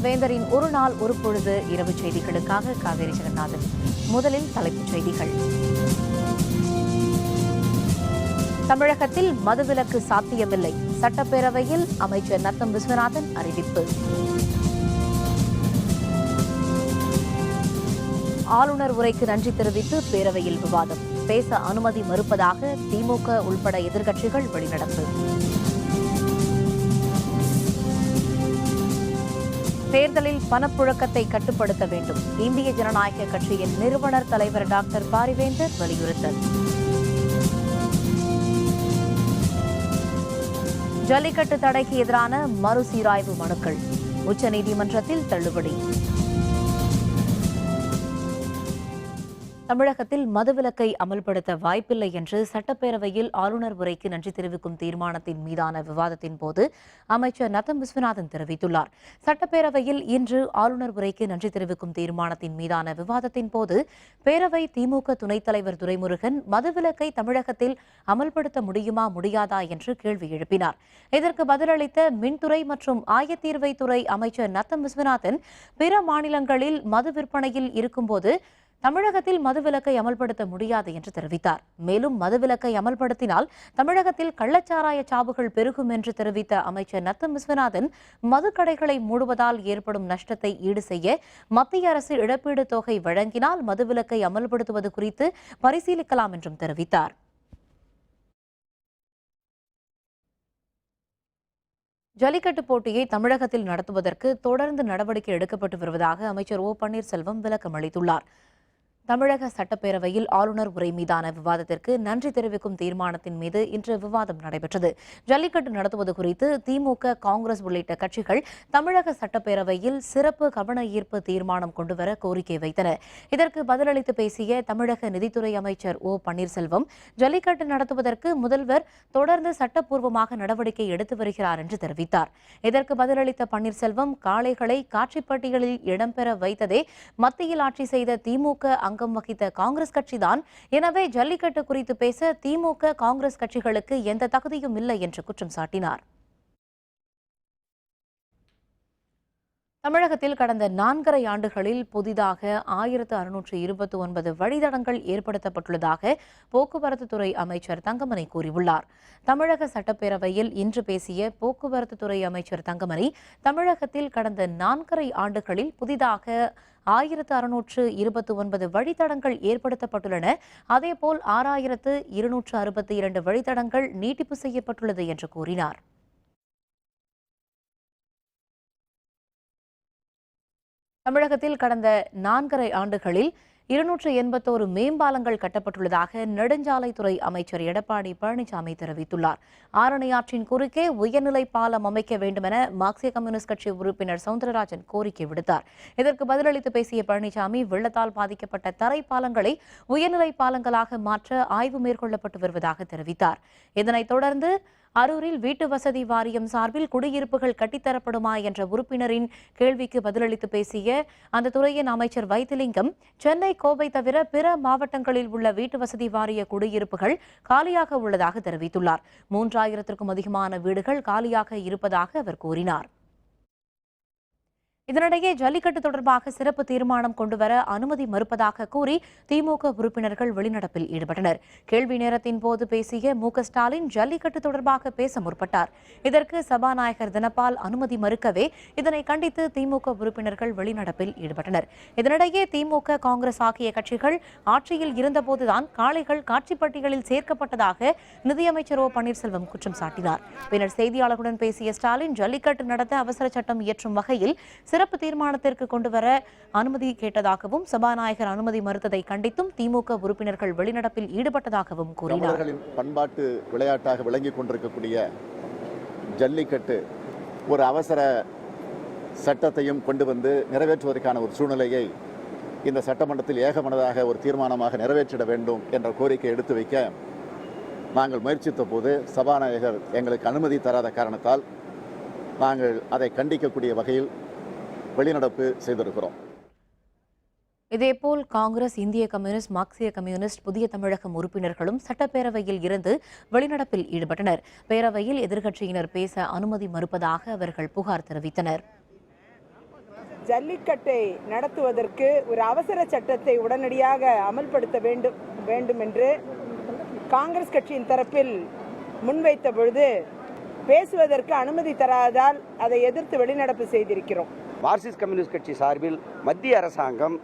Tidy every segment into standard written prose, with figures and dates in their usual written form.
வேந்தரின் ஒரு நாள் ஒரு பொழுது இரவு செய்திகளுக்காக காவேரி ஜெகநாதன். முதலில் தலைப்புச் செய்திகள். தமிழகத்தில் மதுவிலக்கு சாத்தியமில்லை, சட்டப்பேரவையில் அமைச்சர் நத்தம் விஸ்வநாதன் அறிவிப்பு. ஆளுநர் உரைக்கு நன்றி தெரிவித்து பேரவையில் விவாதம். பேச அனுமதி மறுப்பதாக திமுக உள்பட எதிர்க்கட்சிகள் வெளிநடப்பு. தேர்தலில் பணப்புழக்கத்தை கட்டுப்படுத்த வேண்டும், இந்திய ஜனநாயக கட்சியின் நிறுவனர் தலைவர் டாக்டர் பாரிவேந்தர் வலியுறுத்தல். ஜல்லிக்கட்டு தடைக்கு எதிரான மறுசீராய்வு மனுக்கள் உச்சநீதிமன்றத்தில் தள்ளுபடி. தமிழகத்தில் மதுவிலக்கை அமல்படுத்த வாய்ப்பில்லை என்று சட்டப்பேரவையில் ஆளுநர் உரைக்கு நன்றி தெரிவிக்கும் தீர்மானத்தின் மீதான விவாதத்தின் போது அமைச்சர் நத்தம் விஸ்வநாதன் தெரிவித்துள்ளார். சட்டப்பேரவையில் இன்று ஆளுநர் உரைக்கு நன்றி தெரிவிக்கும் தீர்மானத்தின் மீதான விவாதத்தின் போது பேரவை திமுக துணைத் தலைவர் துரைமுருகன் மதுவிலக்கை தமிழகத்தில் அமல்படுத்த முடியுமா முடியாதா என்று கேள்வி எழுப்பினார். இதற்கு பதிலளித்த மின்துறை மற்றும் ஆயத்தீர்வைத்துறை அமைச்சர் நத்தம் விஸ்வநாதன் பிற மாநிலங்களில் மது விற்பனையில் இருக்கும்போது தமிழகத்தில் மதுவிலக்கை அமல்படுத்த முடியாது என்று தெரிவித்தார். மேலும் மதுவிலக்கை அமல்படுத்தினால் தமிழகத்தில் கள்ளச்சாராய சாவுகள் பெருகும் என்று தெரிவித்த அமைச்சர் நத்தம் விஸ்வநாதன் மதுக்கடைகளை மூடுவதால் ஏற்படும் நஷ்டத்தை ஈடு செய்ய மத்திய அரசு இழப்பீடு தொகை வழங்கினால் மதுவிலக்கை அமல்படுத்துவது குறித்து பரிசீலிக்கலாம் என்றும் தெரிவித்தார். ஜல்லிக்கட்டு போட்டியை தமிழகத்தில் நடத்துவதற்கு தொடர்ந்து நடவடிக்கை எடுக்கப்பட்டு வருவதாக அமைச்சர் ஓ பன்னீர்செல்வம் விளக்கம் அளித்துள்ளார். தமிழக சட்டப்பேரவையில் ஆளுநர் உரை மீதான விவாதத்திற்கு நன்றி தெரிவிக்கும் தீர்மானத்தின் மீது இன்று விவாதம் நடைபெற்றது. ஜல்லிக்கட்டு நடத்துவது குறித்து திமுக, காங்கிரஸ் உள்ளிட்ட கட்சிகள் தமிழக சட்டப்பேரவையில் சிறப்பு கவன ஈர்ப்பு தீர்மானம் கொண்டுவர கோரிக்கை வைத்தன. இதற்கு பதிலளித்து பேசிய தமிழக நிதித்துறை அமைச்சர் ஓ பன்னீர்செல்வம், ஜல்லிக்கட்டு நடத்துவதற்கு முதல்வர் தொடர்ந்து சட்டப்பூர்வமாக நடவடிக்கை எடுத்து வருகிறார் என்று தெரிவித்தார். இதற்கு பதிலளித்த பன்னீர்செல்வம், காளைகளை காட்சிப்பட்டியலில் இடம்பெற வைத்ததே மத்தியில் ஆட்சி செய்த திமுக அங்கம் வகித்த காங்கிரஸ் கட்சிதான். எனவே ஜல்லிக்கட்டு குறித்து பேச திமுக, காங்கிரஸ் கட்சிகளுக்கு எந்த தகுதியும் இல்லை என்று குற்றம் சாட்டினார். தமிழகத்தில் கடந்த 4.5 ஆண்டுகளில் புதிதாக 1629 வழித்தடங்கள் ஏற்படுத்தப்பட்டுள்ளதாக போக்குவரத்துத்துறை அமைச்சர் தங்கமணி கூறியுள்ளார். தமிழக சட்டப்பேரவையில் இன்று பேசிய போக்குவரத்துத்துறை அமைச்சர் தங்கமணி, தமிழகத்தில் கடந்த 4.5 ஆண்டுகளில் புதிதாக 1629 வழித்தடங்கள் ஏற்படுத்தப்பட்டுள்ளன. அதேபோல் 6262 வழித்தடங்கள் நீட்டிப்பு செய்யப்பட்டுள்ளது என்று கூறினார். தமிழகத்தில் கடந்த 4.5 ஆண்டுகளில் 281 மேம்பாலங்கள் கட்டப்பட்டுள்ளதாக நெடுஞ்சாலைத்துறை அமைச்சர் எடப்பாடி பழனிசாமி தெரிவித்துள்ளார். ஆரணியாற்றின் குறுக்கே உயர்நிலை பாலம் அமைக்க வேண்டுமென மார்க்சிய கம்யூனிஸ்ட் கட்சி உறுப்பினர் சவுந்தரராஜன் கோரிக்கை விடுத்தார். இதற்கு பதிலளித்து பேசிய பழனிசாமி, வெள்ளத்தால் பாதிக்கப்பட்ட தரை பாலங்களை உயர்நிலை பாலங்களாக மாற்ற ஆய்வு மேற்கொள்ளப்பட்டு வருவதாக தெரிவித்தார். இதனைத் தொடர்ந்து அரூரில் வீட்டு வசதி வாரியம் சார்பில் குடியிருப்புகள் கட்டித்தரப்படுமா என்ற உறுப்பினரின் கேள்விக்கு பதிலளித்து பேசிய அந்த துறையின் அமைச்சர் வைத்திலிங்கம், சென்னை, கோவை தவிர பிற மாவட்டங்களில் உள்ள வீட்டு வசதி வாரிய குடியிருப்புகள் காலியாக உள்ளதாக தெரிவித்துள்ளார். 3000க்கும் அதிகமான வீடுகள் காலியாக இருப்பதாக அவர் கூறினார். இதனிடையே ஜல்லிக்கட்டு தொடர்பாக சிறப்பு தீர்மானம் கொண்டுவர அனுமதி மறுப்பதாக கூறி திமுக உறுப்பினர்கள் வெளிநடப்பில் ஈடுபட்டனர். கேள்வி நேரத்தின் போது பேசிய மு.க.ஸ்டாலின் ஜல்லிக்கட்டு தொடர்பாக பேச முற்பட்டார். இதற்கு சபாநாயகர் தனபால் அனுமதி மறுக்கவே இதனை கண்டித்து திமுக உறுப்பினர்கள் வெளிநடப்பில் ஈடுபட்டனர். இதனிடையே திமுக, காங்கிரஸ் ஆகிய கட்சிகள் ஆட்சியில் இருந்தபோதுதான் காளைகள் காட்சிப்பட்டியலில் சேர்க்கப்பட்டதாக நிதியமைச்சர் ஓ பன்னீர்செல்வம் குற்றம் சாட்டினார். பின்னர் செய்தியாளர்களுடன் பேசிய ஸ்டாலின், ஜல்லிக்கட்டு நடத்த அவசர சட்டம் இயற்றும் வகையில் சிறப்பு தீர்மானத்திற்கு கொண்டுவர அனுமதி கேட்டதாகவும் சபாநாயகர் அனுமதி மறுத்ததை கண்டித்தும் திமுக உறுப்பினர்கள் வெளிநடப்பில் ஈடுபட்டதாகவும் கூறினார். பண்பாட்டு விளையாட்டாக விளங்கிக் கொண்டிருக்கக்கூடிய ஜல்லிக்கட்டு ஒரு அவசர சட்டத்தையும் கொண்டு வந்து நிறைவேற்றுவதற்கான ஒரு சூழ்நிலையை இந்த சட்டமன்றத்தில் ஏகமனதாக ஒரு தீர்மானமாக நிறைவேற்றிட வேண்டும் என்ற கோரிக்கை எடுத்து வைக்க நாங்கள் முயற்சித்த போது சபாநாயகர் எங்களுக்கு அனுமதி தராத காரணத்தால் நாங்கள் அதை கண்டிக்கக்கூடிய வகையில் வெளிநடப்பு செய்திருக்கிறோம். இதேபோல் காங்கிரஸ், இந்திய கம்யூனிஸ்ட், மார்க்சிய கம்யூனிஸ்ட், புதிய தமிழகம் உறுப்பினர்களும் சட்டப்பேரவையில் இருந்து வெளிநடப்பில் ஈடுபட்டனர். பேரவையில் எதிர்க்கட்சியினர் பேச அனுமதி மறுப்பதாக அவர்கள் புகார் தெரிவித்தனர். ஜல்லிக்கட்டை நடத்துவதற்கு ஒரு அவசர சட்டத்தை உடனடியாக அமல்படுத்த வேண்டும் என்று காங்கிரஸ் கட்சியின் தரப்பில் முன்வைத்த பொழுது பேசுவதற்கு அனுமதி தராததால் அதை எதிர்த்து வெளிநடப்பு செய்திருக்கிறோம். மார்க்சிஸ்ட் கம்யூனிஸ்ட் கட்சி சார்பில் மத்திய அரசாங்கம்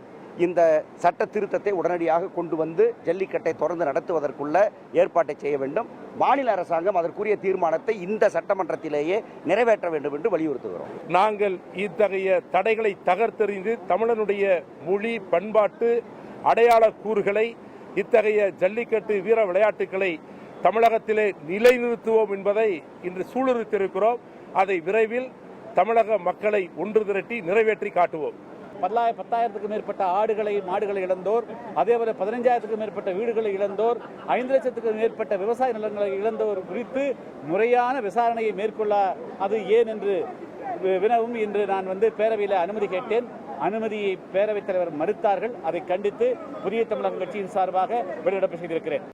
இந்த சட்ட திருத்தத்தை உடனடியாக கொண்டு வந்து ஜல்லிக்கட்டை தொடர்ந்து நடத்துவதற்குள்ள ஏற்பாட்டை செய்ய வேண்டும். மாநில அரசாங்கம் அதற்குரிய தீர்மானத்தை இந்த சட்டமன்றத்திலேயே நிறைவேற்ற வேண்டும் என்று வலியுறுத்துகிறோம். நாங்கள் இத்தகைய தடைகளை தகர்த்தெறிந்து தமிழனுடைய மொழி, பண்பாட்டு அடையாள கூறுகளை, இத்தகைய ஜல்லிக்கட்டு வீர விளையாட்டுகளை தமிழகத்திலே நிலைநிறுத்துவோம் என்பதை இன்று சூளுரைத்திருக்கிறோம். அதை விரைவில் தமிழக மக்களை ஒன்று திரட்டி நிறைவேற்றி காட்டுவோம். 10,000க்கும் மேற்பட்ட ஆடுகளை, மாடுகளை இழந்தோர், அதேபோல 15,000க்கும் மேற்பட்ட வீடுகளை இழந்தோர், 5 லட்சத்துக்கும் மேற்பட்ட விவசாய நிலங்களை இழந்தோர் குறித்து முறையான விசாரணையை மேற்கொள்ள அது ஏன் என்று வினவும் இன்று நான் பேரவையில் அனுமதி கேட்டேன். அனுமதியை பேரவைத் தலைவர் மறுத்தார்கள். அதை கண்டித்து புதிய தமிழகம் கட்சியின் சார்பாக வெளிநடப்பு செய்திருக்கிறேன்.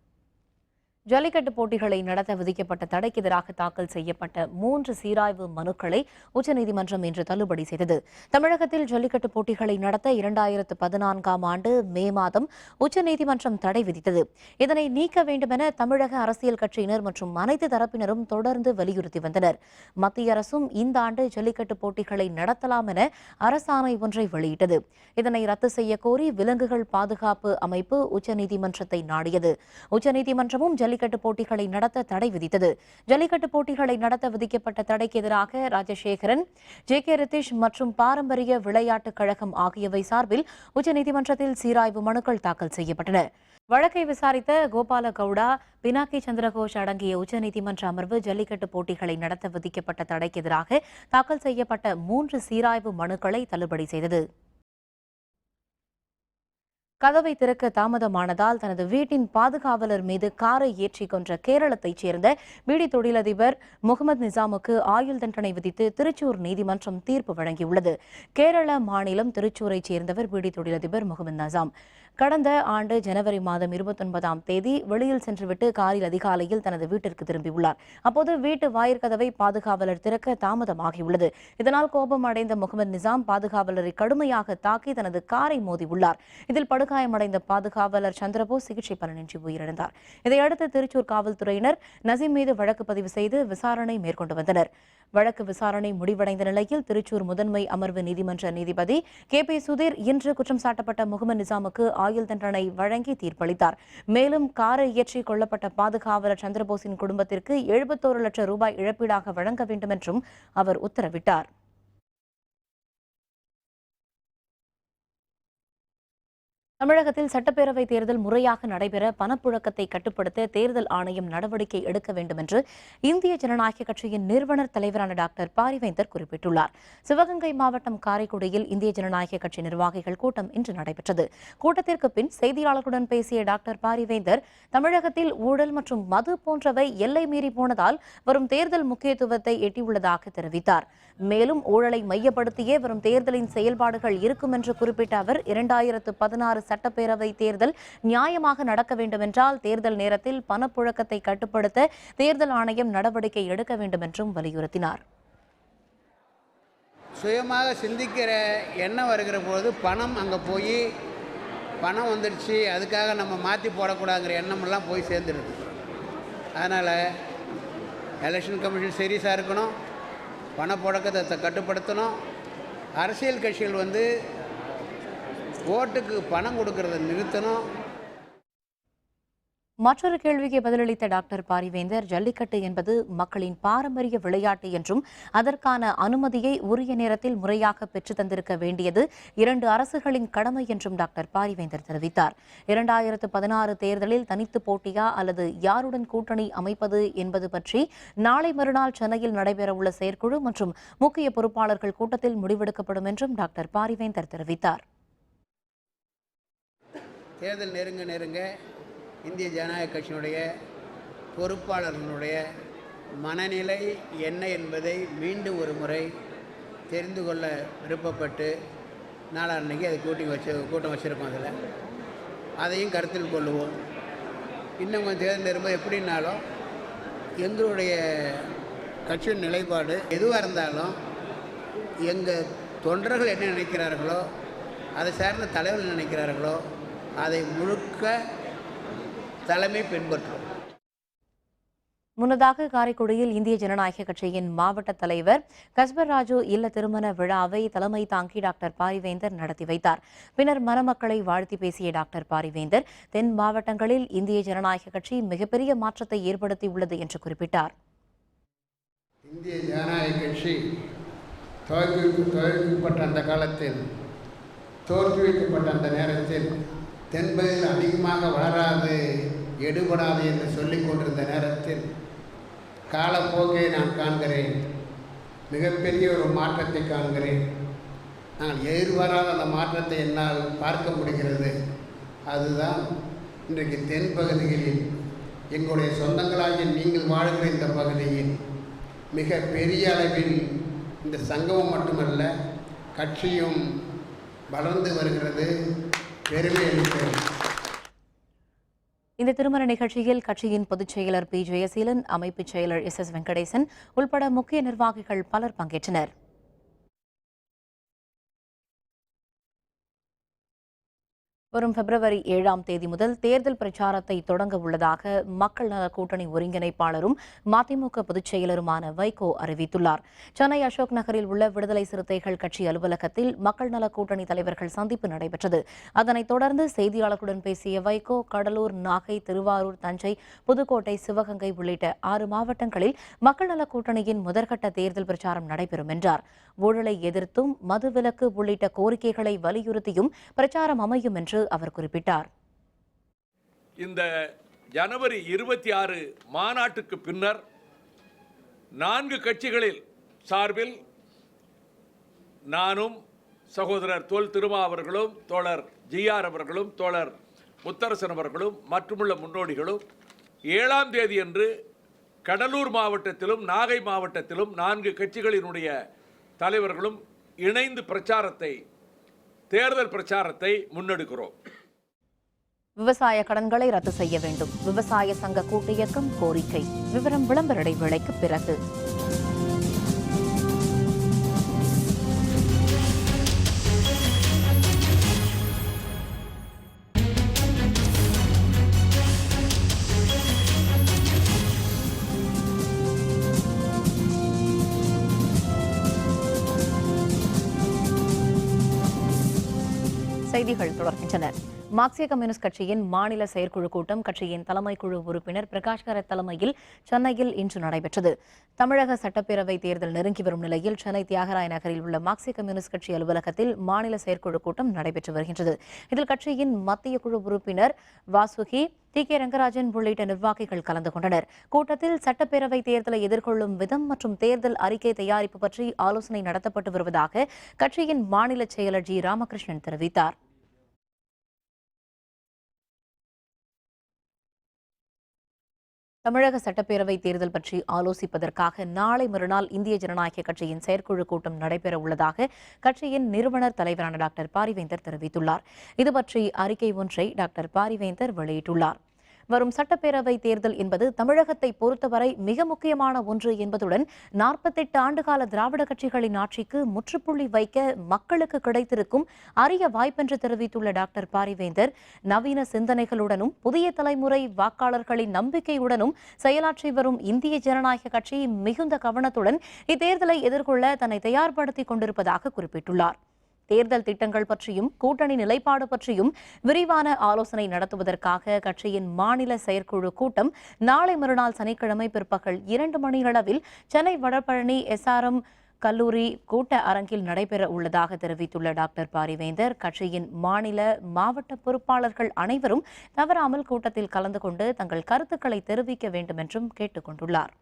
ஜல்லிக்கட்டு போட்டிகளை நடத்த விதிக்கப்பட்ட தடைக்கு எதிராக தாக்கல் செய்யப்பட்ட 3 சீராய்வு மனுக்களை உச்சநீதிமன்றம் இன்று தள்ளுபடி செய்தது. தமிழகத்தில் ஜல்லிக்கட்டு போட்டிகளை நடத்த 2014ஆம் ஆண்டு மே மாதம் உச்சநீதிமன்றம் தடை விதித்தது. இதனை நீக்க வேண்டுமென தமிழக அரசியல் கட்சியினர் மற்றும் அனைத்து தரப்பினரும் தொடர்ந்து வலியுறுத்தி வந்தனர். மத்திய அரசும் இந்த ஆண்டு ஜல்லிக்கட்டு போட்டிகளை நடத்தலாம் என அரசாணை ஒன்றை வெளியிட்டது. இதனை ரத்து செய்ய கோரி விலங்குகள் பாதுகாப்பு அமைப்பு உச்சநீதிமன்றத்தை நாடியது. உச்சநீதிமன்றமும் ஜல்லிக்கட்டு போட்டிகளை நடத்த தடை விதித்தது. ஜல்லிக்கட்டு போட்டிகளை நடத்த விதிக்கப்பட்ட தடைக்கு எதிராக ராஜசேகரன், ஜே.கே. ரித்தீஷ் மற்றும் பாரம்பரிய விளையாட்டுக் கழகம் ஆகியவை சார்பில் உச்சநீதிமன்றத்தில் சீராய்வு மனுக்கள் தாக்கல் செய்யப்பட்டன. வழக்கை விசாரித்த கோபால கவுடா, பினாக்கி சந்திரகோஷ் அடங்கிய உச்சநீதிமன்ற அமர்வு ஜல்லிக்கட்டு போட்டிகளை நடத்த விதிக்கப்பட்ட தடைக்கு எதிராக தாக்கல் செய்யப்பட்ட 3 சீராய்வு மனுக்களை தள்ளுபடி செய்தது. கதவை திறக்க தாமதமானதால் தனது வீட்டின் பாதுகாவலர் மீது காரை ஏற்றி கொன்ற கேரளத்தைச் சேர்ந்த பீடி தொழிலதிபர் முகமது நிசாமுக்கு ஆயுள் தண்டனை விதித்து திருச்சூர் நீதிமன்றம் தீர்ப்பு வழங்கியுள்ளது. கேரள மாநிலம் திருச்சூரைச் சேர்ந்தவர் பீடி தொழிலதிபர் முகமது நிசாம். கடந்த ஆண்டு ஜனவரி மாதம் 29ஆம் தேதி வெளியில் சென்றுவிட்டு காரில் அதிகாலையில் தனது வீட்டிற்கு திரும்பியுள்ளார். அப்போது வீட்டு வாயிற்கதவை பாதுகாவலர் திறக்க தாமதமாகியுள்ளது. இதனால் கோபம் அடைந்த முகமது நிசாம் பாதுகாவலரை கடுமையாக தாக்கி தனது காரை மோதியுள்ளார். இதில் படுகாயமடைந்த பாதுகாவலர் சந்திரபோஸ் சிகிச்சை பலனின்றி உயிரிழந்தார். இதையடுத்து திருச்சூர் காவல்துறையினர் நசீம் மீது வழக்கு பதிவு செய்து விசாரணை மேற்கொண்டு வந்தனர். வழக்கு விசாரணை முடிவடைந்த நிலையில் திருச்சூர் முதன்மை அமர்வு நீதிமன்ற நீதிபதி கே.பி. சுதீர் இன்று குற்றம் சாட்டப்பட்ட முகமது நிசாமுக்கு ஆயுள் தண்டனை வழங்கி தீர்ப்பளித்தார். மேலும் காரை இயற்றி கொல்லப்பட்ட பாதுகாவலர் சந்திரபோஸின் குடும்பத்திற்கு 71 லட்சம் ரூபாய் இழப்பீடாக வழங்க வேண்டும் என்றும் அவர் உத்தரவிட்டார். தமிழகத்தில் சட்டப்பேரவை தேர்தல் முறையாக நடைபெற பணப்புழக்கத்தை கட்டுப்படுத்த தேர்தல் ஆணையம் நடவடிக்கை எடுக்க வேண்டும் என்று இந்திய ஜனநாயக கட்சியின் நிறுவனர் தலைவரான டாக்டர் பாரிவேந்தர் குறிப்பிட்டுள்ளார். சிவகங்கை மாவட்டம் காரைக்குடியில் இந்திய ஜனநாயக கட்சி நிர்வாகிகள் கூட்டம் இன்று நடைபெற்றது. கூட்டத்திற்கு பின் செய்தியாளர்களுடன் பேசிய டாக்டர் பாரிவேந்தர், தமிழகத்தில் ஊழல் மற்றும் மது போன்றவை எல்லை மீறி போனதால் வரும் தேர்தல் முக்கியத்துவத்தை எட்டியுள்ளதாக தெரிவித்தார். மேலும் ஊழலை மையப்படுத்தியே வரும் தேர்தலின் செயல்பாடுகள் இருக்கும் என்று குறிப்பிட்ட அவர் 2016 சட்டப்பேரவை தேர்தல் நியாயமாக நடக்க வேண்டுமென்றால் தேர்தல் நேரத்தில் பணப்புழக்கத்தை கட்டுப்படுத்த தேர்தல் ஆணையம் நடவடிக்கை எடுக்க வேண்டும் என்றும் வலியுறுத்தினார். சுயமாக சிந்திக்கிற எண்ணம் வருகிற போது பணம் அங்கே போய் பணம் வந்துடுச்சு, அதுக்காக நம்ம மாற்றி போடக்கூடாதுங்கிற எண்ணமெல்லாம் போய் சேர்ந்துடுது. அதனால் எலெக்ஷன் கமிஷன் சீரியஸாக இருக்கணும், பணப்புழக்கத்தை கட்டுப்படுத்தணும். அரசியல் கட்சிகள் ஓட்டுக்கு பணம் கொடுக்கறத நிறுத்தணும். மற்றொரு கேள்விக்கு பதிலளித்த டாக்டர் பாரிவேந்தர், ஜல்லிக்கட்டு என்பது மக்களின் பாரம்பரிய விளையாட்டு என்றும் அதற்கான அனுமதியை உரிய நேரத்தில் முறையாக பெற்று தந்திருக்க வேண்டியது 2 அரசுகளின் கடமை என்றும் டாக்டர் பாரிவேந்தர் தெரிவித்தார். 2016 தேர்தலில் தனித்து போட்டியா அல்லது யாருடன் கூட்டணி அமைப்பது என்பது பற்றி நாளை மறுநாள் சென்னையில் நடைபெறவுள்ள செயற்குழு மற்றும் முக்கிய பொறுப்பாளர்கள் கூட்டத்தில் முடிவெடுக்கப்படும் என்றும் டாக்டர் பாரிவேந்தர் தெரிவித்தார். தேர்தல் நெருங்க இந்திய ஜனநாயக கட்சியினுடைய பொறுப்பாளர்களுடைய மனநிலை என்ன என்பதை மீண்டும் ஒரு முறை தெரிந்து கொள்ள விருப்பப்பட்டு நாளான்னைக்கு அது கூட்டம் வச்சுருக்கோம். அதையும் கருத்தில் கொள்ளுவோம். இன்னும் கொஞ்சம் தேர்தல் நெருங்க எப்படின்னாலும் எங்களுடைய கட்சியின் நிலைப்பாடு எதுவாக இருந்தாலும் எங்கள் தொண்டர்கள் என்ன நினைக்கிறார்களோ, அதை சார்ந்த தலைவர்கள் நினைக்கிறார்களோ, அதை முழுக்க தலைமை பின்பற்றும். முன்னதாக காரைக்குடியில் இந்திய ஜனநாயக கட்சியின் மாவட்ட தலைவர் கஸ்பர் ராஜு இல்ல திருமண விழாவை தலைமை தாங்கி டாக்டர் பாரிவேந்தர் நடத்தி வைத்தார். பின்னர் மணமக்களை வாழ்த்தி பேசிய டாக்டர் பாரிவேந்தர் தென் மாவட்டங்களில் இந்திய ஜனநாயக கட்சி மிகப்பெரிய மாற்றத்தை ஏற்படுத்தியுள்ளது என்று குறிப்பிட்டார். இந்திய ஜனநாயக கட்சி துவக்கப்பட்ட அந்த காலத்தில், தோற்றுவிக்கப்பட்ட அந்த நேரத்தில் தென்பகுதியில் அதிகமாக வளராது, எடுபடாது என்று சொல்லிக் கொண்டிருந்த நேரத்தில் காலப்போக்கை நான் காண்கிறேன். மிகப்பெரிய ஒரு மாற்றத்தை காண்கிறேன். நான் எதிர்பாராத அந்த மாற்றத்தை என்னால் பார்க்க முடிகிறது. அதுதான் இன்றைக்கு தென் பகுதிகளில், எங்களுடைய சொந்தங்களாகிய நீங்கள் வாழ்கிற இந்த பகுதியில் மிக பெரிய அளவில் இந்த சங்கமம் மட்டுமல்ல, கட்சியும் வளர்ந்து வருகிறது. பெருமை அளிக்கிறது. இந்த திருமண நிகழ்ச்சியில் கட்சியின் பொதுச் செயலர் பி. ஜெயசீலன், அமைப்புச் செயலர் எஸ். வெங்கடேசன் உள்பட முக்கிய நிர்வாகிகள் பலர் பங்கேற்றனர். வரும் பிப்ரவரி 7ஆம் தேதி முதல் தேர்தல் பிரச்சாரத்தை தொடங்க உள்ளதாக மக்கள் நல கூட்டணி ஒருங்கிணைப்பாளரும் மதிமுக பொதுச் செயலருமான வைகோ அறிவித்துள்ளார். சென்னை அசோக் நகரில் உள்ள விடுதலை சிறுத்தைகள் கட்சி அலுவலகத்தில் மக்கள் நல கூட்டணி தலைவர்கள் சந்திப்பு நடைபெற்றது. அதனைத் தொடர்ந்து செய்தியாளர்களுடன் பேசிய வைகோ, கடலூர், நாகை, திருவாரூர், தஞ்சை, புதுக்கோட்டை, சிவகங்கை உள்ளிட்ட 6 மாவட்டங்களில் மக்கள் நல கூட்டணியின் முதற்கட்ட தேர்தல் பிரச்சாரம் நடைபெறும் என்றார். ஊழலை எதிர்த்தும் மதுவிலக்கு உள்ளிட்ட கோரிக்கைகளை வலியுறுத்தியும் பிரச்சாரம் அமையும் என்று அவர் குறிப்பிட்டார். இந்த ஜனவரி 26 மாநாட்டுக்கு பின்னர் 4 கட்சிகளில் சார்பில் நானும், சகோதரர் தொல் திருமா அவர்களும், தோழர் ஜிஆர் அவர்களும், தோழர் முத்தரசன் அவர்களும் மற்றுமுள்ள முன்னோடிகளும் 7ஆம் தேதி அன்று கடலூர் மாவட்டத்திலும் நாகை மாவட்டத்திலும் 4 கட்சிகளினுடைய தலைவர்களும் இணைந்து தேர்தல் பிரச்சாரத்தை முன்னெடுக்கிறோம். விவசாய கடன்களை ரத்து செய்ய வேண்டும். விவசாய சங்க கூட்டு இயக்கம் கோரிக்கை. விவரம் விளம்பர இடைவேளைக்கு பிறகு. செய்திகள் தொடர்கின்றன. மார்க்சிய கம்யூனிஸ்ட் கட்சியின் மாநில செயற்குழு கூட்டம் கட்சியின் தலைமைக்குழு உறுப்பினர் பிரகாஷ் கரத் தலைமையில் சென்னையில் இன்று நடைபெற்றது. தமிழக சட்டப்பேரவை தேர்தல் நெருங்கி வரும் நிலையில் சென்னை தியாகராய நகரில் உள்ள மார்க்சிய கம்யூனிஸ்ட் கட்சி அலுவலகத்தில் மாநில செயற்குழு கூட்டம் நடைபெற்று வருகின்றது. இதில் கட்சியின் மத்திய குழு உறுப்பினர் வாசுகி, டி.கே. ரங்கராஜன் உள்ளிட்ட நிர்வாகிகள் கலந்து கொண்டனர். கூட்டத்தில் சட்டப்பேரவை தேர்தலை எதிர்கொள்ளும் விதம் மற்றும் தேர்தல் அறிக்கை தயாரிப்பு பற்றி ஆலோசனை நடத்தப்பட்டு வருவதாக கட்சியின் மாநில செயலர் ஜி. ராமகிருஷ்ணன் தெரிவித்தார். தமிழக சட்டப்பேரவை தேர்தல் பற்றி ஆலோசிப்பதற்காக நாளை மறுநாள் இந்திய ஜனநாயக கட்சியின் செயற்குழு கூட்டம் நடைபெற உள்ளதாக கட்சியின் நிறுவனர் தலைவரான டாக்டர் பாரிவேந்தர் தெரிவித்துள்ளார். இதுபற்றி அறிக்கை ஒன்றை டாக்டர் பாரிவேந்தர் வெளியிட்டுள்ளார். வரும் சட்டப்பேரவை தேர்தல் என்பது தமிழகத்தை பொறுத்தவரை மிக முக்கியமான ஒன்று என்பதுடன் 48 ஆண்டுகால திராவிட கட்சிகளின் ஆட்சிக்கு முற்றுப்புள்ளி வைக்க மக்களுக்கு கிடைத்திருக்கும் அரிய வாய்ப்பென்று தெரிவித்துள்ள டாக்டர் பாரிவேந்தர், நவீன சிந்தனைகளுடனும் புதிய தலைமுறை வாக்காளர்களின் நம்பிக்கையுடனும் செயலாற்றி வரும் இந்திய ஜனநாயக கட்சி மிகுந்த கவனத்துடன் இத்தேர்தலை எதிர்கொள்ள தன்னை தயார்படுத்திக் கொண்டிருப்பதாக குறிப்பிட்டுள்ளார். தேர்தல் திட்டங்கள் பற்றியும் கூட்டணி நிலைப்பாடு பற்றியும் விரிவான ஆலோசனை நடத்துவதற்காக கட்சியின் மாநில செயற்குழு கூட்டம் நாளை மறுநாள் சனிக்கிழமை பிற்பகல் 2 மணியளவில் சென்னை வடபழனி SRM கல்லூரி கூட்ட அரங்கில் நடைபெற உள்ளதாக தெரிவித்துள்ள டாக்டர் பாரிவேந்தர், கட்சியின் மாநில மாவட்ட பொறுப்பாளர்கள் அனைவரும் தவறாமல் கூட்டத்தில் கலந்து கொண்டு தங்கள் கருத்துக்களை தெரிவிக்க வேண்டும் என்றும் கேட்டுக் கொண்டுள்ளார்.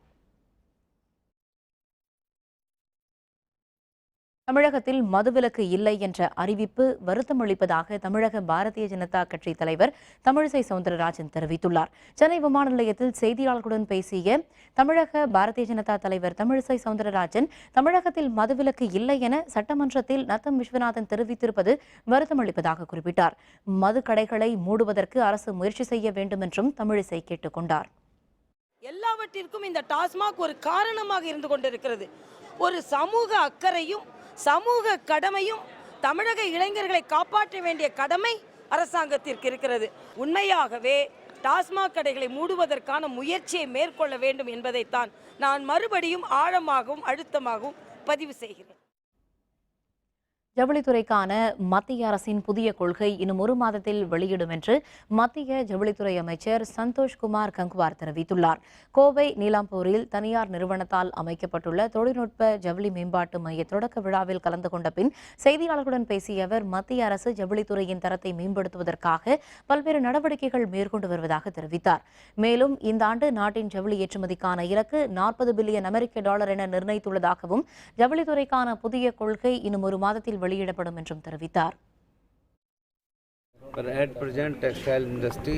தமிழகத்தில் மதுவிலக்கு இல்லை என்ற அறிவிப்பு வருத்தமளிப்பதாக தமிழக பாரதிய ஜனதா கட்சி தலைவர் தமிழிசை சவுந்தரராஜன் தெரிவித்துள்ளார். சென்னை விமான நிலையத்தில் செய்தியாளர்களுடன் பேசிய தமிழக பாரதிய ஜனதா தலைவர் தமிழிசை சவுந்தரராஜன், தமிழகத்தில் மதுவிலக்கு இல்லை என சட்டமன்றத்தில் நத்தம் விஸ்வநாதன் தெரிவித்திருப்பது வருத்தமளிப்பதாக குறிப்பிட்டார். மது கடைகளை மூடுவதற்கு அரசு முயற்சி செய்ய வேண்டும் என்றும் தமிழிசை கேட்டுக் கொண்டார். எல்லாவற்றிற்கும் இந்த டாஸ்மாக் ஒரு காரணமாக இருந்து கொண்டிருக்கிறது. ஒரு சமூக அக்கறையும் சமூக கடமையும் தமிழக இளைஞர்களை காப்பாற்ற வேண்டிய கடமை அரசாங்கத்திற்கு இருக்கிறது. உண்மையாகவே டாஸ்மாக் கடைகளை மூடுவதற்கான முயற்சியை மேற்கொள்ள வேண்டும் என்பதைத்தான் நான் மறுபடியும் ஆழமாகவும் அழுத்தமாகவும் பதிவு செய்கிறேன். ஜவுளித்துறைக்கான மத்திய அரசின் புதிய கொள்கை இன்னும் 1 மாதத்தில் வெளியிடும் என்று மத்திய ஜவுளித்துறை அமைச்சர் சந்தோஷ்குமார் கங்குவார் தெரிவித்துள்ளார். கோவை நீலாம்பூரில் தனியார் நிறுவனத்தால் அமைக்கப்பட்டுள்ள தொழில்நுட்ப ஜவுளி மேம்பாட்டு மைய தொடக்க விழாவில் கலந்து கொண்ட பின் செய்தியாளர்களுடன் பேசிய அவர் மத்திய அரசு ஜவுளித்துறையின் தரத்தை மேம்படுத்துவதற்காக பல்வேறு நடவடிக்கைகள் மேற்கொண்டு வருவதாக தெரிவித்தார். மேலும் இந்த ஆண்டு நாட்டின் ஜவுளி ஏற்றுமதிக்கான இலக்கு $40 பில்லியன் என நிர்ணயித்துள்ளதாகவும் ஜவுளித்துறைக்கான புதிய கொள்கை இன்னும் 1 மாதத்தில் வெளியிடப்படும் என்றும் தெரிவித்தார். At present, textile industry,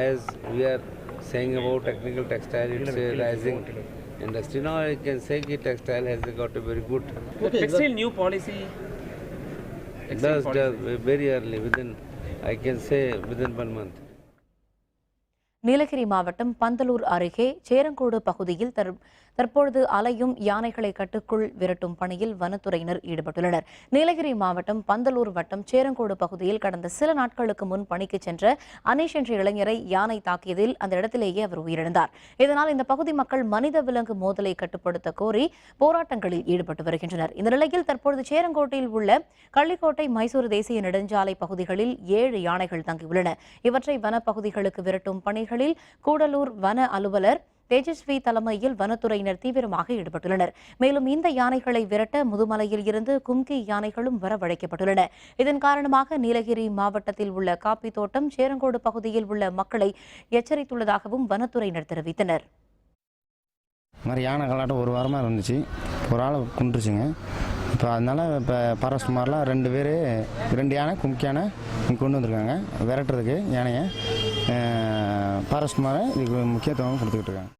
as we are saying about technical textile, it's a rising industry. Now I can say that textile has got a very good. Textile new policy. Does very early within, I can say within 1 month. Nilgiri மாவட்டம் பந்தலூர் அருகே சேரங்கோடு பகுதியில் தற்பொழுது அலையும் யானைகளை கட்டுக்குள் விரட்டும் பணியில் வனத்துறையினர் ஈடுபட்டுள்ளனர். நீலகிரி மாவட்டம் பந்தலூர் வட்டம் சேரங்கோடு பகுதியில் கடந்த சில நாட்களுக்கு முன் பணிக்கு சென்ற அனீஷ் என்ற இளைஞரை யானை தாக்கியதில் அந்த இடத்திலேயே அவர் உயிரிழந்தார். இதனால் இந்த பகுதி மக்கள் மனித விலங்கு மோதலை கட்டுப்படுத்த கோரி போராட்டங்களில் ஈடுபட்டு வருகின்றனர். இந்த நிலையில் தற்பொழுது சேரங்கோட்டையில் உள்ள கள்ளிக்கோட்டை மைசூரு தேசிய நெடுஞ்சாலை பகுதிகளில் 7 யானைகள் தங்கியுள்ளன. இவற்றை வனப்பகுதிகளுக்கு விரட்டும் பணிகளில் கூடலூர் வன அலுவலர் தேஜஸ்வி தலைமையில் வனத்துறையினர் தீவிரமாக ஈடுபட்டுள்ளனர். மேலும் இந்த யானைகளை விரட்ட முதுமலையில் இருந்து கும்கி யானைகளும் வரவழைக்கப்பட்டுள்ளன. இதன் காரணமாக நீலகிரி மாவட்டத்தில் உள்ள காப்பி தோட்டம் சேரங்கோடு பகுதியில் உள்ள மக்களை எச்சரித்துள்ளதாகவும் வனத்துறையினர் தெரிவித்தனர். யானை கலாட்டம் 1 வாரமாக இருந்துச்சு. ஒரு ஆளை கொண்டுருச்சுங்க. இப்போ அதனால இப்போ பாரஸ்ட்மாரெலாம் 2 பேர் 2 யானை கும்கி யானை கொண்டு வந்திருக்காங்க விரட்டுறதுக்கு. யானையை பாரஸ்ட்மாரை இதுக்கு முக்கியத்துவம் கொடுத்துக்கிட்டு இருக்காங்க.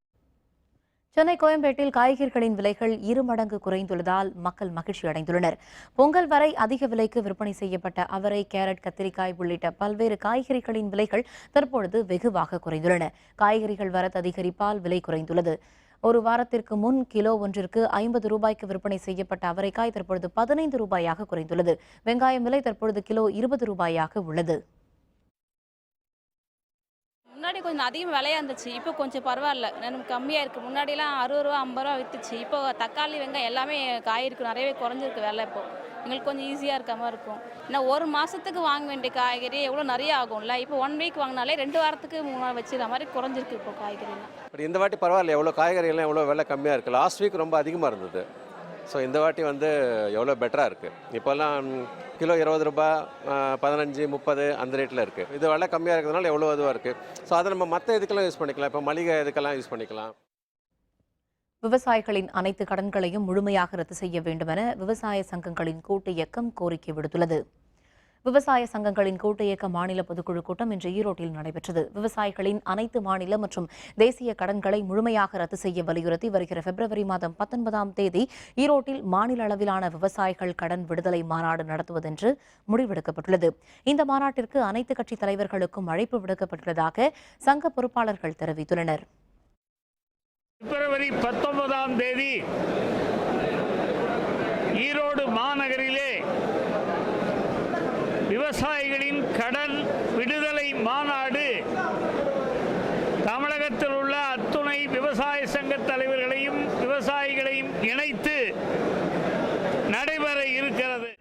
சென்னை கோயம்பேட்டில் காய்கறிகளின் விலைகள் 2 மடங்கு குறைந்துள்ளதால் மக்கள் மகிழ்ச்சி அடைந்துள்ளனர். பொங்கல் வரை அதிக விலைக்கு விற்பனை செய்யப்பட்ட அவரை, கேரட், கத்திரிக்காய் உள்ளிட்ட பல்வேறு காய்கறிகளின் விலைகள் தற்பொழுது வெகுவாக குறைந்துள்ளன. காய்கறிகள் வரத்து அதிகரிப்பால் விலை குறைந்துள்ளது. 1 வாரத்திற்கு முன் கிலோ ஒன்றிற்கு $50 விற்பனை செய்யப்பட்ட அவரைக்காய் தற்பொழுது $15 குறைந்துள்ளது. வெங்காயம் விலை தற்பொழுது கிலோ $20 உள்ளது. முன்னாடி கொஞ்சம் அதிகம் விலையாக இருந்துச்சு. இப்போ கொஞ்சம் பரவாயில்ல, எனக்கு கம்மியாக இருக்குது. முன்னாடிலாம் ₹60, ₹50 விற்றுச்சு. இப்போ தக்காளி, வெங்காயம் எல்லாமே காய்கறிக்கு நிறையவே குறைஞ்சிருக்கு விலை. இப்போ எங்களுக்கு கொஞ்சம் ஈஸியாக இருக்க மாதிரி இருக்கும். ஏன்னா 1 மாதத்துக்கு வாங்க வேண்டிய காய்கறி எவ்வளோ நிறைய ஆகும்ல. இப்போ 1 வீக் வாங்கினாலே 2 வாரத்துக்கு 3 வாரம் வச்சுக்கிற மாதிரி குறைஞ்சிருக்கு இப்போ காய்கறிலாம். பட் இந்த வாட்டி பரவாயில்ல, எவ்வளோ காய்கறிலாம் எவ்வளோ விலை கம்மியாக இருக்குது. லாஸ்ட் வீக் ரொம்ப அதிகமாக இருந்தது. ஸோ இந்த வாட்டி எவ்வளோ பெட்டராக இருக்குது. இப்போல்லாம் கிலோ ₹20, 15, 30 அந்த ரேட்டில் இருக்குது. இது விலை கம்மியாக இருக்கிறதுனால எவ்வளோ இதுவாக இருக்குது. ஸோ அதை நம்ம மற்ற இதுக்கெல்லாம் யூஸ் பண்ணிக்கலாம். இப்போ மளிகை இதுக்கெல்லாம் யூஸ் பண்ணிக்கலாம். விவசாயிகளின் அனைத்து கடன்களையும் முழுமையாக ரத்து செய்ய வேண்டும் என விவசாய சங்கங்களின் கூட்டு இயக்கம் கோரிக்கை விடுத்துள்ளது. விவசாய சங்கங்களின் கூட்டு இயக்க மாநில பொதுக்குழு கூட்டம் இன்று ஈரோட்டில் நடைபெற்றது. விவசாயிகளின் அனைத்து மாநில மற்றும் தேசிய கடன்களை முழுமையாக ரத்து செய்ய வலியுறுத்தி வருகிற பிப்ரவரி மாதம் 19ஆம் தேதி ஈரோட்டில் மாநில அளவிலான விவசாயிகள் கடன் விடுதலை மாநாடு நடத்துவதென்று முடிவெடுக்கப்பட்டுள்ளது. இந்த மாநாட்டிற்கு அனைத்து கட்சி தலைவர்களுக்கும் அழைப்பு விடுக்கப்பட்டுள்ளதாக சங்க பொறுப்பாளர்கள் தெரிவித்துள்ளனர். பிப்ரவரி 19ஆம் தேதி ஈரோடு மாநகரிலே விவசாயிகளின் கடன் விடுதலை மாநாடு தமிழகத்தில் உள்ள அத்துணை விவசாய சங்க தலைவர்களையும் விவசாயிகளையும் இணைத்து நடைபெற இருக்கிறது.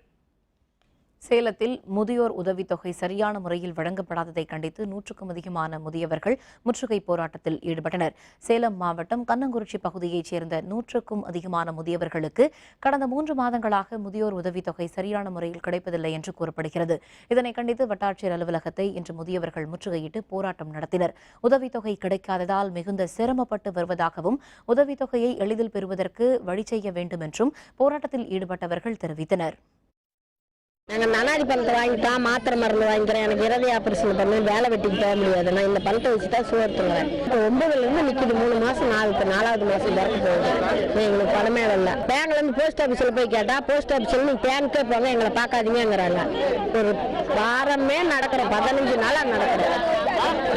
சேலத்தில் முதியோர் உதவித்தொகை சரியான முறையில் வழங்கப்படாததை கண்டித்து 100க்கும் அதிகமான முதியவர்கள் முற்றுகை போராட்டத்தில் ஈடுபட்டனர். சேலம் மாவட்டம் கண்ணங்குறிச்சி பகுதியைச் சேர்ந்த 100க்கும் அதிகமான முதியவர்களுக்கு கடந்த 3 மாதங்களாக முதியோர் உதவித்தொகை சரியான முறையில் கிடைப்பதில்லை என்று கூறப்படுகிறது. இதனை கண்டித்து வட்டாட்சியர் அலுவலகத்தை இன்று முதியவர்கள் முற்றுகையிட்டு போராட்டம் நடத்தினர். உதவித்தொகை கிடைக்காததால் மிகுந்த சிரமப்பட்டு வருவதாகவும் உதவித்தொகையை எளிதில் பெறுவதற்கு வழி செய்ய வேண்டும் என்றும் போராட்டத்தில் ஈடுபட்டவர்கள் தெரிவித்தனர். நாங்கள் நனாரி பழத்தை வாங்கிட்டோம், மாத்திரை மருந்து வாங்கிக்கிறேன், எனக்கு இருதய ஆபரேஷன் பண்ணி வேலை வெட்டிக்கு போக முடியாது, நான் இந்த பழத்தை வச்சுட்டா சோறுத்துறேன். இப்போ 9லேருந்து நிற்கிது, 3 மாதம் 4வது மாதம் பிறகு போகுது. எங்களுக்கு பணமே வரல. பேங்க்லேருந்து போஸ்ட் ஆஃபீஸில் போய் கேட்டால் போஸ்ட் ஆஃபீஸில் நீங்கள் பேங்க்கே போங்க, எங்களை பார்க்காதீங்கிறாங்க. ஒரு வாரமே நடக்கிறோம், 15 நாளாக நடக்கிறோம்,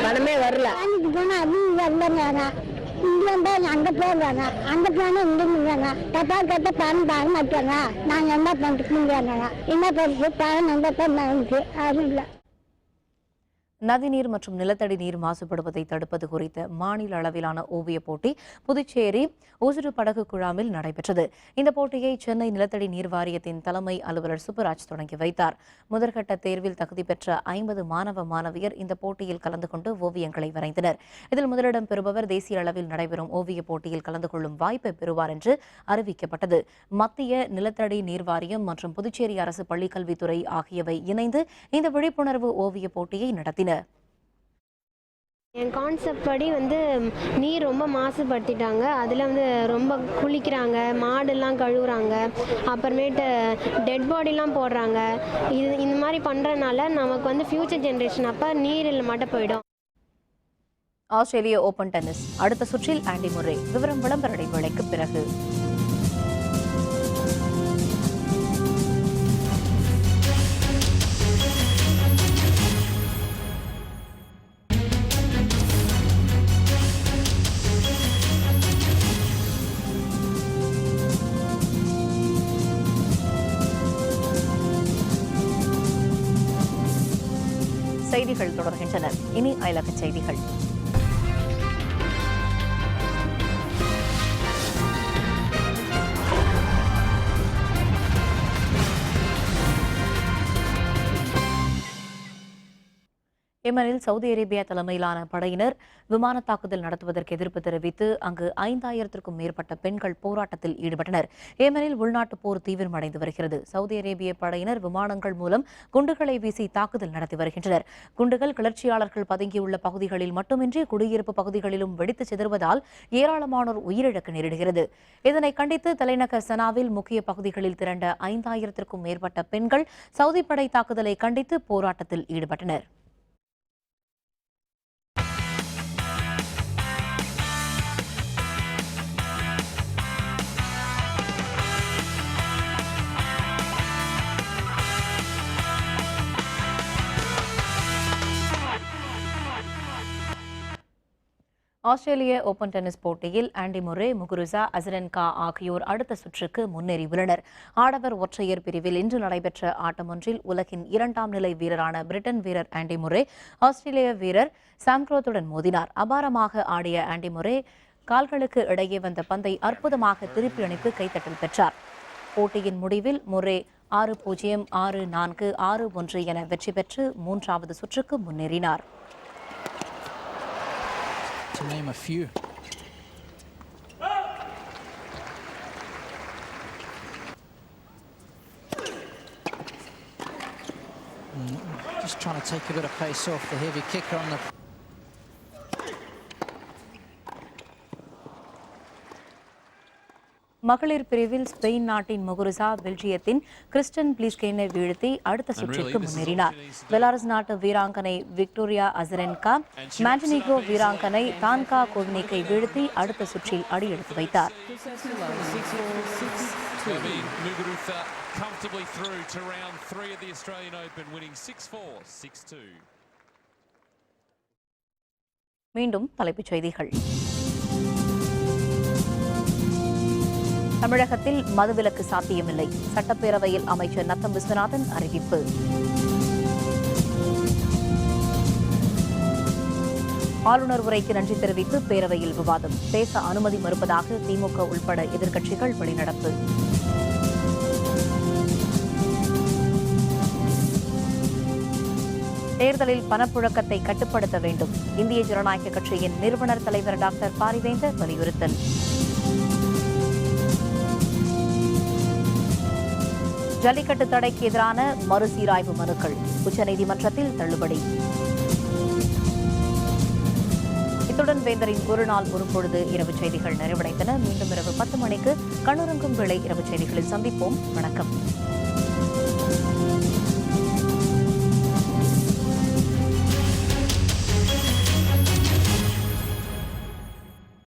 பணமே வரல. இங்கே வந்தால் அங்கே போடுறாங்க, அங்கே போனால் இங்கே முடியாங்க, தப்பால் கட்ட பணம் தர மாட்டாங்க. நாங்கள் என்ன பண்ணுறது முடியாங்க, என்ன பண்ணுறது பணம் நல்லா தான் நடந்துச்சு, அது இல்லை. நதிநீர் மற்றும் நிலத்தடி நீர் மாசுபடுவதை தடுப்பது குறித்த மாநில அளவிலான ஓவியப் போட்டி புதுச்சேரி ஊசுடு படகு குழாமில் நடைபெற்றது. இந்த போட்டியை சென்னை நிலத்தடி நீர் வாரியத்தின் தலைமை அலுவலர் சுப்பராஜ் தொடங்கி வைத்தார். முதற்கட்ட தேர்வில் தகுதி பெற்ற 50 மாணவ மாணவியர் இந்த போட்டியில் கலந்து கொண்டு ஓவியங்களை வரைந்தனர். இதில் முதலிடம் பெறுபவர் தேசிய அளவில் நடைபெறும் ஓவியப் போட்டியில் கலந்து கொள்ளும் வாய்ப்பை பெறுவார் என்று அறிவிக்கப்பட்டது. மத்திய நிலத்தடி நீர் வாரியம் மற்றும் புதுச்சேரி அரசு பள்ளிக்கல்வித்துறை ஆகியவை இணைந்து இந்த விழிப்புணர்வு ஓவியப் போட்டியை நடத்தின. என் கான்செப்ட் படி நீர் ரொம்ப மாசுபடுத்திட்டாங்க. அதில் ரொம்ப குளிக்கிறாங்க, மாடெல்லாம் கழுவுறாங்க, அப்புறமேட்டு டெட் பாடிலாம் போடுறாங்க. இந்த மாதிரி பண்ணுறதுனால நமக்கு ஃபியூச்சர் ஜென்ரேஷன் அப்போ நீரில் மட்டும் போயிடும். ஆஸ்திரேலிய ஓபன் டென்னிஸ் அடுத்த சுற்றில் ஆண்டி முர்ரே. விவரம் விளம்பர இடைவேளைக்கு பிறகு. செய்திகள் தொடர்கின்றன. இனி அயலக செய்திகள். ஏமனில் சவுதி அரேபியா தலைமையிலான படையினர் விமான தாக்குதல் நடத்துவதற்கு எதிர்ப்பு தெரிவித்து அங்கு 5000க்கும் மேற்பட்ட பெண்கள் போராட்டத்தில் ஈடுபட்டனர். ஏமனில் உள்நாட்டு போர் தீவிரமடைந்து வருகிறது. சவுதி அரேபிய படையினர் விமானங்கள் மூலம் குண்டுகளை வீசி தாக்குதல் நடத்தி வருகின்றனர். குண்டுகள் கிளர்ச்சியாளர்கள் பதுங்கியுள்ள பகுதிகளில் மட்டுமின்றி குடியிருப்பு பகுதிகளிலும் வெடித்து சிதறுவதால் ஏராளமானோர் உயிரிழக்க நேரிடுகிறது. இதனை கண்டித்து தலைநகர் சனாவில் முக்கிய பகுதிகளில் திரண்ட 5000க்கும் மேற்பட்ட பெண்கள் சவுதி படை தாக்குதலை கண்டித்து போராட்டத்தில் ஈடுபட்டனர். ஆஸ்திரேலிய ஓபன் டென்னிஸ் போட்டியில் ஆண்டி முர்ரே, முகுருசா அசரென்கா ஆகியோர் அடுத்த சுற்றுக்கு முன்னேறியுள்ளனர். ஆடவர் ஒற்றையர் பிரிவில் இன்று நடைபெற்ற ஆட்டமொன்றில் உலகின் 2ஆம் நிலை வீரரான பிரிட்டன் வீரர் ஆண்டி முர்ரே ஆஸ்திரேலிய வீரர் சாம்க்ரோத்துடன் மோதினார். அபாரமாக ஆடிய ஆண்டி முர்ரே கால்களுக்கு இடையே வந்த பந்தை அற்புதமாக திருப்பி அணித்து கைத்தட்டல் பெற்றார். போட்டியின் முடிவில் முர்ரே 6-0, 6-4, 6-1 என வெற்றி பெற்று 3வது சுற்றுக்கு முன்னேறினார். To name a few. Just trying to take a bit of pace off the heavy kicker on the... மகளிர் பிரிவில் ஸ்பெயின் நாட்டின் முகுருசா பெல்ஜியத்தின் கிறிஸ்டன் பிளிஸ்கேனை வீழ்த்தி அடுத்த சுற்றுக்கு முன்னேறினார். பெலாரஸ் நாட்டு வீராங்கனை விக்டோரியா அசரென்கா மாண்டனிக்ரோ வீராங்கனை தான்கா கோவினிக்கை வீழ்த்தி அடுத்த சுற்றில் அடியெடுத்து வைத்தார். மீண்டும் தலைப்புச் செய்திகள். தமிழகத்தில் மதுவிலக்கு சாத்தியமில்லை. சட்டப்பேரவையில் அமைச்சர் நத்தம் விஸ்வநாதன் அறிவிப்பு. ஆளுநர் உரைக்கு நன்றி தெரிவித்து பேரவையில் விவாதம். பேச அனுமதி மறுப்பதாக திமுக உள்பட எதிர்க்கட்சிகள் வெளிநடப்பு. தேர்தலில் பணப்புழக்கத்தை கட்டுப்படுத்த வேண்டும். இந்திய ஜனநாயக கட்சியின் நிறுவனர் தலைவர் டாக்டர் பாரிவேந்தர் வலியுறுத்தல். ஜல்லிக்கட்டு தடைக்கு எதிரான மறுசீராய்வு மனுக்கள் உச்சநீதிமன்றத்தில் தள்ளுபடி. இத்துடன் வேந்தரின் ஒரு நாள் ஒரு பொழுது இரவு செய்திகள் நிறைவடைந்தன. மீண்டும் இரவு 10 மணிக்கு கண்ணுறங்கும் வேளை இரவு செய்திகளில் சந்திப்போம். வணக்கம்.